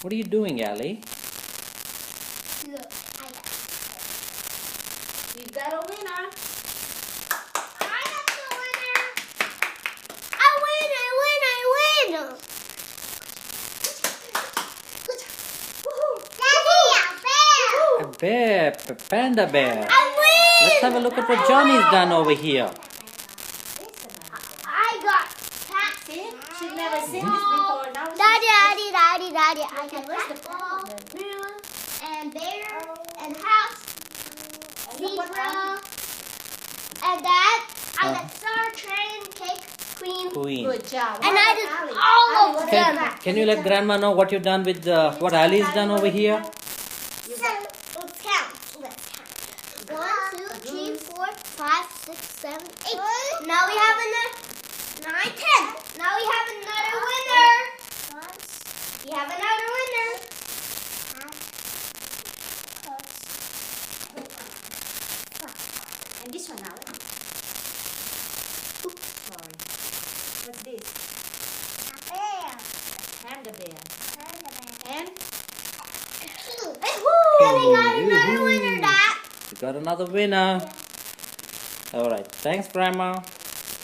What are you doing, Allie? Look, I got it. You got a winner. I got the winner. I win, I win, I win. Daddy, a bear. A bear, panda bear. I win. Let's have a look at what Johnny's done over here. I got See? She's never seen this before. Now Daddy. I Okay, got where's the ball, problem? blue, and bear, and house, zebra, and that. I got star, train, cake, queen. Queen. Good job. And How I about did Ali? all Ali, of what them. about that? Can you let Grandma know what you've done with what Allie's done over here? So, let's count. Let's count. 1, 2, 3, 4, 5, 6, 7, 8. Now we have another 9, 10. Now we have another winner. We have another winner. And this one now. Sorry. What's this? Panda bear. And And we got another winner, Dad. You got another winner. All right. Thanks, Grandma.